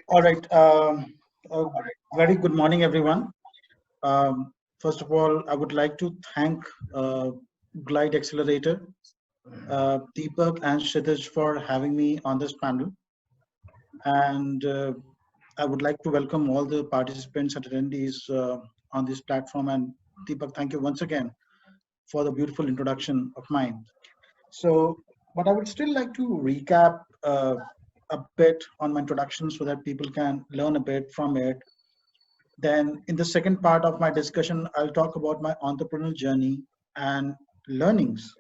All right. Uh, Very good morning, everyone. First of all, I would like to thank Glide Accelerator, Deepak and Kshitij for having me on this panel. And I would like to welcome all the participants and attendees on this platform. And Deepak, thank you once again for the beautiful introduction of mine. So, but I would still like to recap a bit on my introduction so that people can learn a bit from it. Then, in the second part of my discussion, I'll talk about my entrepreneurial journey and learnings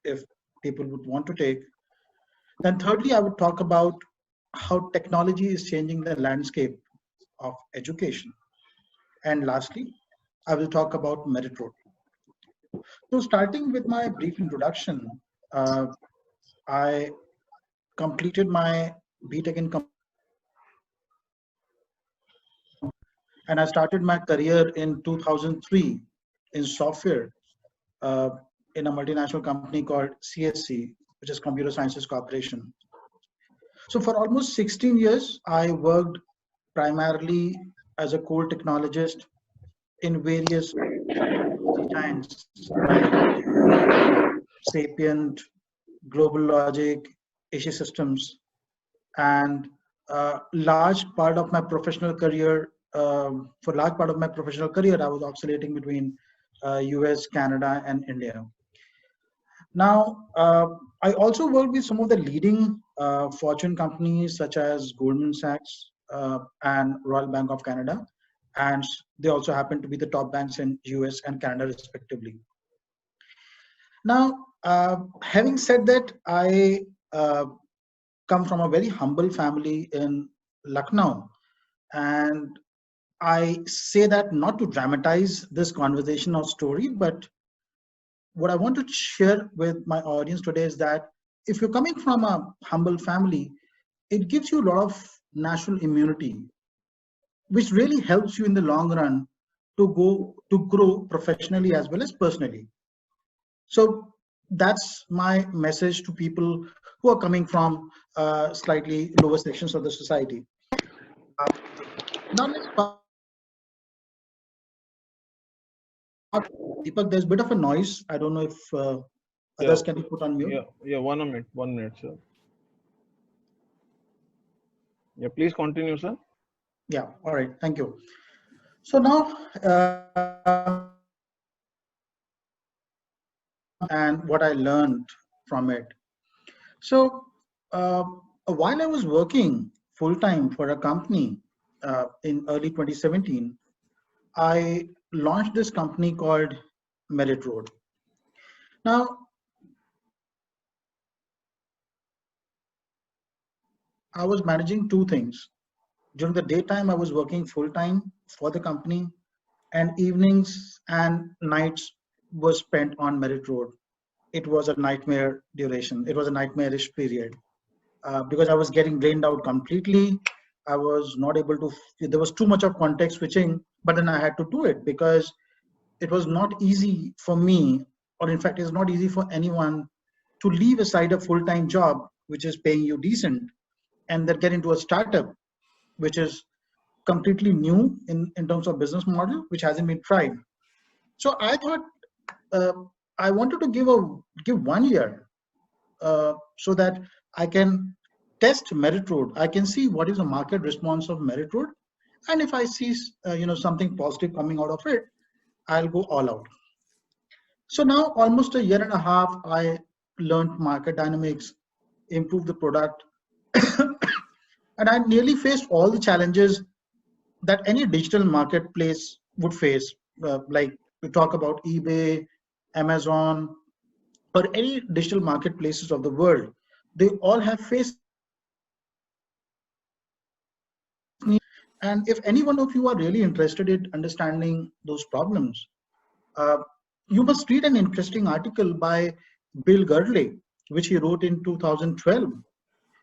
if people would want to take. Then, thirdly, I would talk about how technology is changing the landscape of education. And lastly, I will talk about MeritRoad. So, starting with my brief introduction, uh, I completed my BTech in and I started my career in 2003 in software uh, in a multinational company called CSC, which is Computer Sciences Corporation. So for almost 16 years, I worked primarily as a core technologist in various giants like Sapient, Global Logic, Asia Systems, and large part of my professional career, for large part of my professional career, I was oscillating between US, Canada, and India. Now, I also work with some of the leading Fortune companies such as Goldman Sachs and Royal Bank of Canada, and they also happen to be the top banks in US and Canada respectively. Now, having said that, I come from a very humble family in Lucknow, and I say that not to dramatize this conversation or story, but what I want to share with my audience today is that if you're coming from a humble family, it gives you a lot of natural immunity, which really helps you in the long run to grow professionally as well as personally. So that's my message to people who are coming from slightly lower sections of the society. Uh, Now let's talk. Deepak, there's a bit of a noise. I don't know if Yeah, others can be put on mute. yeah. 1 minute, sir. Yeah, please continue, sir. Yeah, all right, thank you. So now, and what I learned from it. So uh, while I was working full time for a company in early 2017, I launched this company called MeritRoad. Now, I was managing two things. During the daytime, I was working full time for the company, and evenings and nights were spent on MeritRoad. It was a nightmare duration. It was a nightmarish period because I was getting drained out completely. I was not able to, there was too much of context switching, but then I had to do it because it was not easy for me, or in fact, it's not easy for anyone to leave aside a full time job, which is paying you decent, and then get into a startup, which is completely new in terms of business model, which hasn't been tried. So I thought uh, I wanted to give 1 year so that I can test MeritRoad. I can see what is the market response of MeritRoad, and if I see something positive coming out of it, I'll go all out. So now, almost a year and a half, I learned market dynamics, improved the product, and I nearly faced all the challenges that any digital marketplace would face. Like we talk about eBay, Amazon, or any digital marketplaces of the world, they all have faced. And if any one of you are really interested in understanding those problems, uh, you must read an interesting article by Bill Gurley, which he wrote in 2012,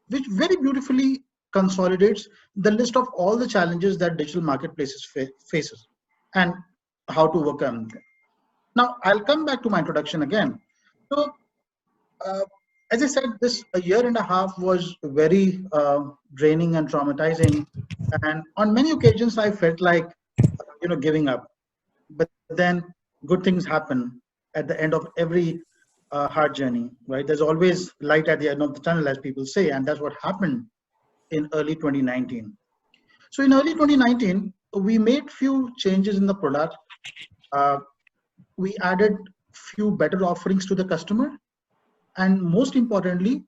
which very beautifully consolidates the list of all the challenges that digital marketplaces faces and how to overcome them. Now, I'll come back to my introduction again. So, uh, as I said, this a year and a half was very draining and traumatizing, and on many occasions I felt like giving up. But then good things happen at the end of every hard journey, right? There's always light at the end of the tunnel, as people say, and that's what happened in early 2019. So in early 2019, we made few changes in the product. Uh, we added few better offerings to the customer, and most importantly,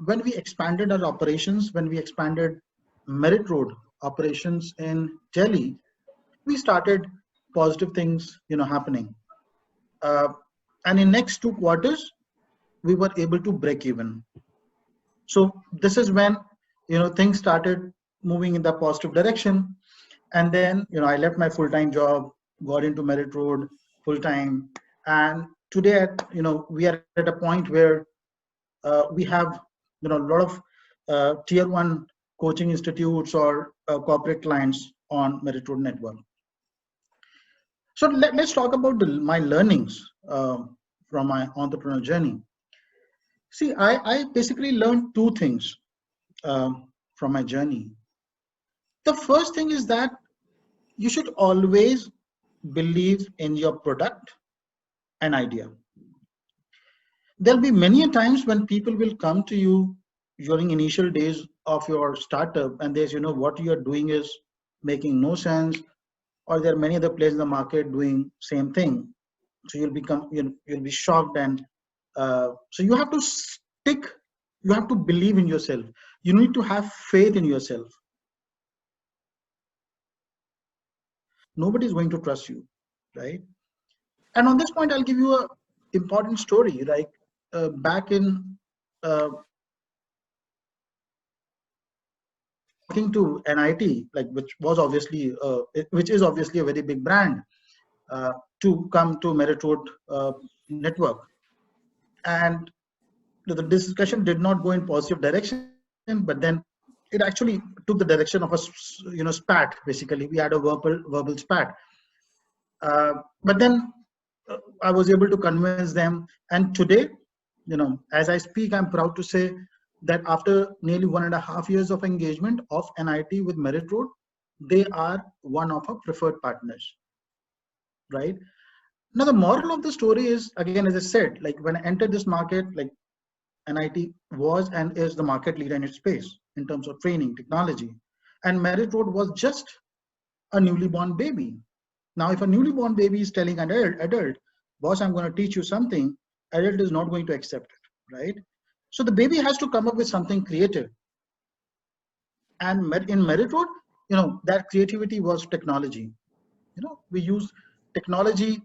when we expanded our operations, when we expanded MeritRoad operations in Delhi, we started positive things, happening. Uh, and in next 2 quarters, we were able to break even. So this is when things started moving in the positive direction. And then I left my full-time job, got into MeritRoad full-time, and today we are at a point where we have a lot of tier one coaching institutes or corporate clients on MeritRoad network. So let's talk about my learnings from my entrepreneurial journey. See, I basically learned two things from my journey. The first thing is that you should always believe in your product and idea. There'll be many times when people will come to you during initial days of your startup and they say, what you're doing is making no sense, or there are many other players in the market doing same thing. So you'll be shocked, and so you have to stick. You have to believe in yourself. You need to have faith in yourself. Nobody's going to trust you, right? And on this point, I'll give you a important story. Like back in talking to NIT, like which is obviously a very big brand, to come to MeritRoad network, and the discussion did not go in positive direction, but then it actually took the direction of a spat. Basically, we had a verbal spat. But then I was able to convince them, and today, as I speak, I'm proud to say that after nearly 1.5 years of engagement of NIT with MeritRoad, they are one of our preferred partners, right? Now, the moral of the story is, again, as I said, like when I entered this market, like NIT was and is the market leader in its space in terms of training, technology. And MeritRoad was just a newly born baby. Now, if a newly born baby is telling an adult, boss, I'm going to teach you something, adult is not going to accept it, right? So the baby has to come up with something creative. And in MeritRoad, that creativity was technology. We use technology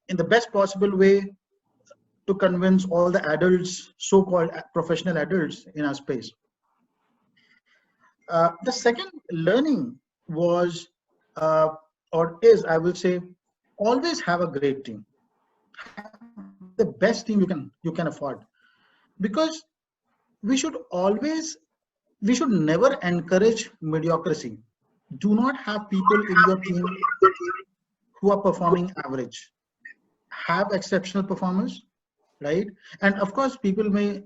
in the best possible way to convince all the adults, so-called professional adults in our space. The second learning was, or is, I will say, always have a great team. Have the best team you can afford, because we should never encourage mediocrity. Do not have people in your team who are performing average. Have exceptional performers, right? And of course, people may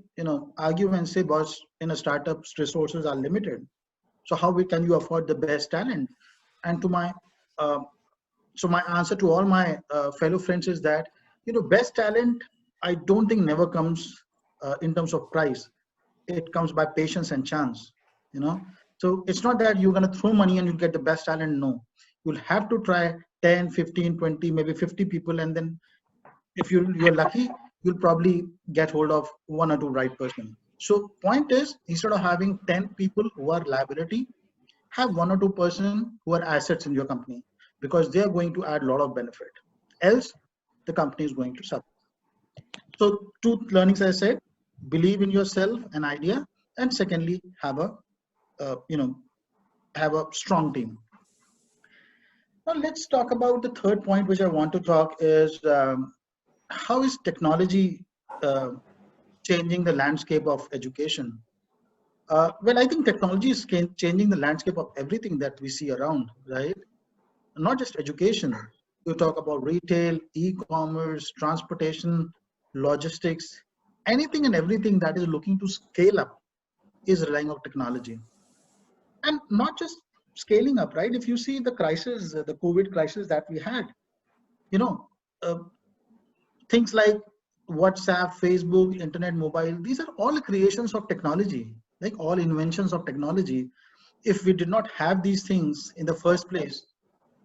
argue and say, boss, in a startup, resources are limited. So how can you afford the best talent? And to my uh, so my answer to all my fellow friends is that best talent, I don't think never comes in terms of price. It comes by patience and chance. you know so it's not that you're going to throw money and you get the best talent. No, you'll have to try 10, 15, 20, maybe 50 people, and then if you're lucky, you'll probably get hold of one or two right person. So point is, instead of having 10 people who are liability, have one or two person who are assets in your company, because they are going to add a lot of benefit. Else, the company is going to suffer. So two learnings, I said: believe in yourself, an idea, and secondly, have a uh, you know have a strong team. Now let's talk about the third point, which I want to talk is how is technology uh, changing the landscape of education? Well, I think technology is changing the landscape of everything that we see around, right? Not just education. You talk about retail, e-commerce, transportation, logistics. anything and everything that is looking to scale up is relying on technology. And not just scaling up, right? If you see the crisis, the COVID crisis that we had, you know, uh, things like WhatsApp, Facebook, internet, mobile, these are all creations of technology, like all inventions of technology. If we did not have these things in the first place,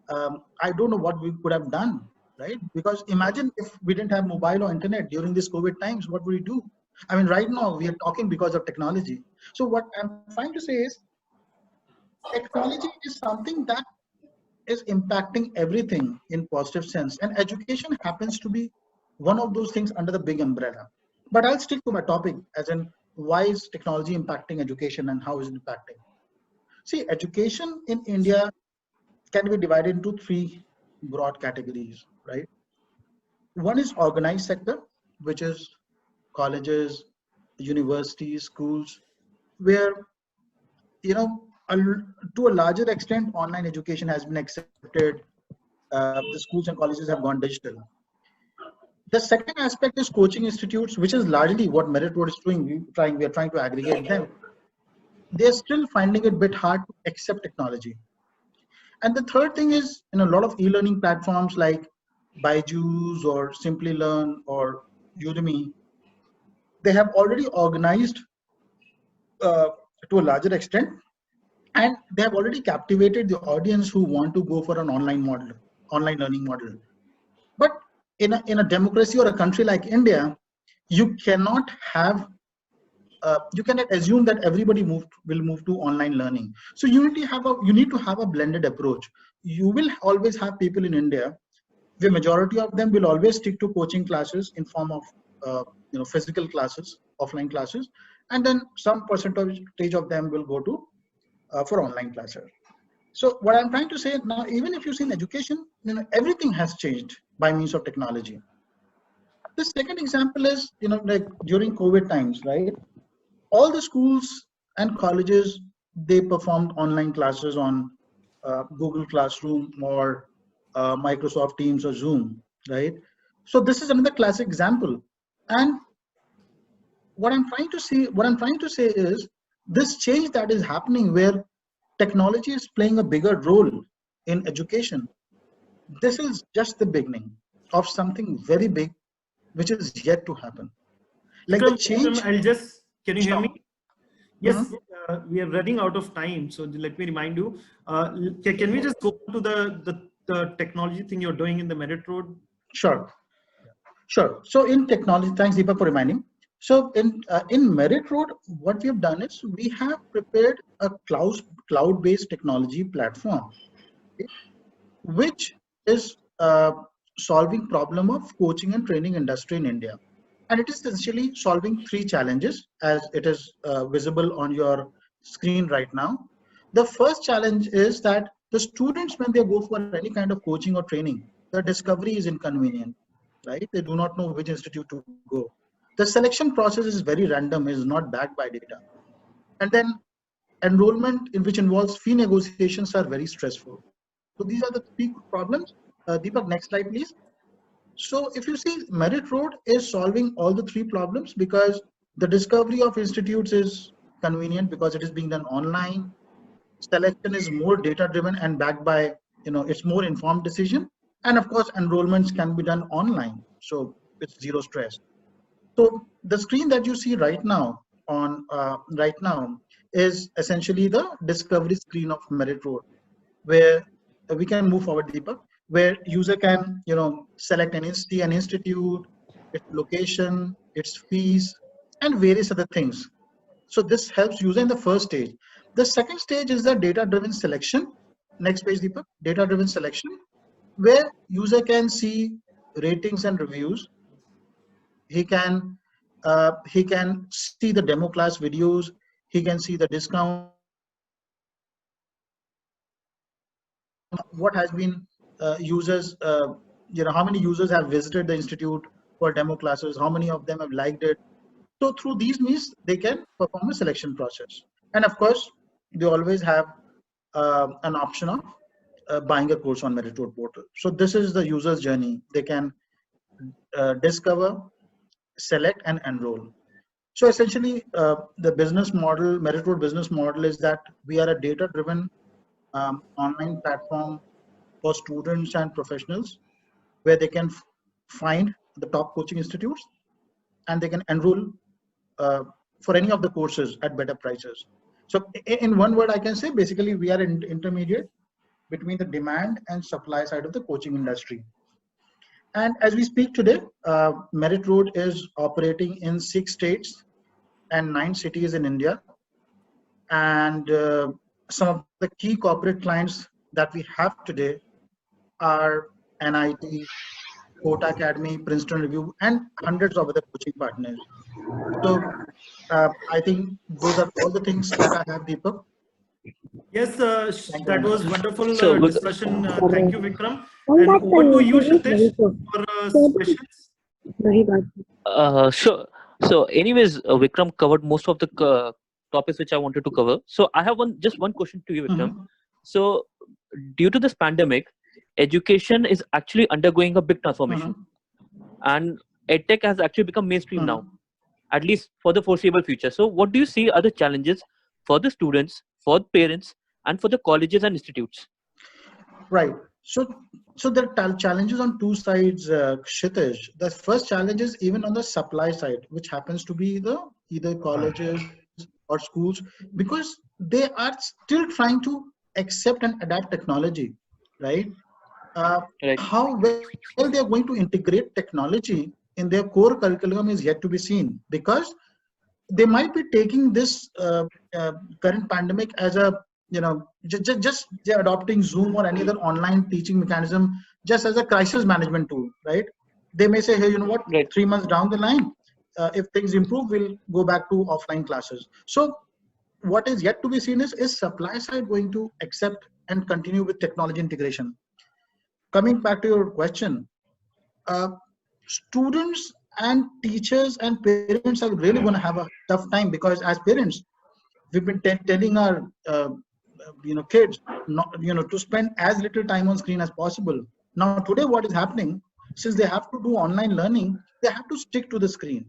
I don't know what we could have done, right? Because imagine if we didn't have mobile or internet during this COVID times, what would we do? I mean, right now we are talking because of technology. So what I'm trying to say is technology is something that is impacting everything in positive sense, and education happens to be one of those things under the big umbrella. But I'll stick to my topic, as in why is technology impacting education and how is it impacting. See, education in India can be divided into three broad categories, right? One is organized sector, which is colleges, universities, schools, where, you know, to a larger extent, online education has been accepted. The schools and colleges have gone digital. The second aspect is coaching institutes, which is largely what MeritRoad is doing. We are trying to aggregate them. They're still finding it a bit hard to accept technology. And the third thing is, in a lot of e-learning platforms like Byju's or Simply Learn or Udemy, they have already organized uh, to a larger extent, and they have already captivated the audience who want to go for an online model, online learning model. But in a democracy or a country like India, you cannot have you cannot assume that everybody will move to online learning. So you need to have a blended approach. You will always have people in India, the majority of them will always stick to coaching classes in form of physical classes, offline classes, and then some percentage of them will go to for online classes. So what I'm trying to say now, even if you see in education, everything has changed by means of technology. The second example is, like during COVID times, right? All the schools and colleges, they performed online classes on Google Classroom or Microsoft Teams or Zoom, right? So this is another classic example. And what I'm trying to say is this change that is happening where technology is playing a bigger role in education. This is just the beginning of something very big, which is yet to happen. Like the change. I'll just, can you hear me? Sure. Yes, we are running out of time. So let me remind you, can we just go to the technology thing you're doing in the MeritRoad? Sure. Sure. So in technology, thanks Deepak for reminding. So in MeritRoad, what we have done is we have prepared a cloud-based technology platform, okay, which is solving problem of coaching and training industry in India. And it is essentially solving three challenges as it is visible on your screen right now. The first challenge is that the students, when they go for any kind of coaching or training, the discovery is inconvenient, right? They do not know which institute to go. The selection process is very random, is not backed by data. And then enrollment, in which involves fee negotiations, are very stressful. So these are the three problems. Deepak, next slide, please. So if you see, MeritRoad is solving all the three problems because the discovery of institutes is convenient because it is being done online. Selection is more data driven and backed by, it's more informed decision. And of course, enrollments can be done online. So it's zero stress. So the screen that you see right now is essentially the discovery screen of MeritRoad, where we can move forward, Deepak, where user can select an institute, its location, its fees, and various other things. So this helps user in the first stage. The second stage is the data-driven selection. Next page, Deepak. Data-driven selection, where user can see ratings and reviews. He can see the demo class videos. He can see the discounts. He can see what has been users, how many users have visited the institute for demo classes, how many of them have liked it. So through these means, they can perform a selection process. And of course, they always have an option of buying a course on MeritRoad portal. So this is the user's journey. They can discover, select and enroll. So essentially, the business model, MeritRoad business model, is that we are a data-driven online platform for students and professionals where they can find the top coaching institutes and they can enroll for any of the courses at better prices. So in one word, I can say basically we are intermediate between the demand and supply side of the coaching industry. And as we speak today, MeritRoad is operating in 6 states and 9 cities in India. And some of the key corporate clients that we have today are NIT, Kota Academy, Princeton Review, and hundreds of other coaching partners. So I think those are all the things that I have, Deepak. Yes, that was wonderful So, discussion. Thank you, Vikram. And over to you, Shitesh, for questions. sure. So, anyways, Vikram covered most of the topics which I wanted to cover. So, I have just one question to you, Vikram. So, due to this pandemic, education is actually undergoing a big transformation, and EdTech has actually become mainstream now, at least for the foreseeable future. So, what do you see are the challenges for the students, for the parents, and for the colleges and institutes? Right. So there are challenges on two sides, Kshitish. The first challenge is even on the supply side, which happens to be the either colleges or schools, because they are still trying to accept and adapt technology, right? Right. How well they are going to integrate technology in their core curriculum is yet to be seen, because they might be taking this current pandemic as a, you know, just they're adopting Zoom or any other online teaching mechanism just as a crisis management tool, right? They may say, hey, you know what, Right. 3 months down the line, if things improve, we'll go back to offline classes. So what is yet to be seen is supply side going to accept and continue with technology integration. Coming back to your question, students and teachers and parents are really going to have a tough time, because as parents, we've been telling our kids not, to spend as little time on screen as possible. Now today what is happening, since they have to do online learning, they have to stick to the screen,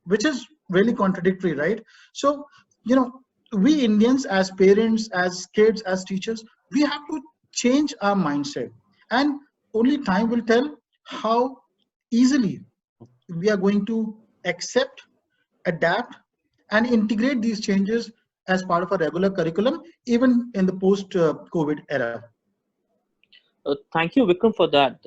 which is really contradictory, right? So we Indians, as parents, as kids, as teachers, we have to change our mindset, and only time will tell how easily we are going to accept, adapt, and integrate these changes as part of a regular curriculum, even in the post-COVID era. Thank you, Vikram, for that.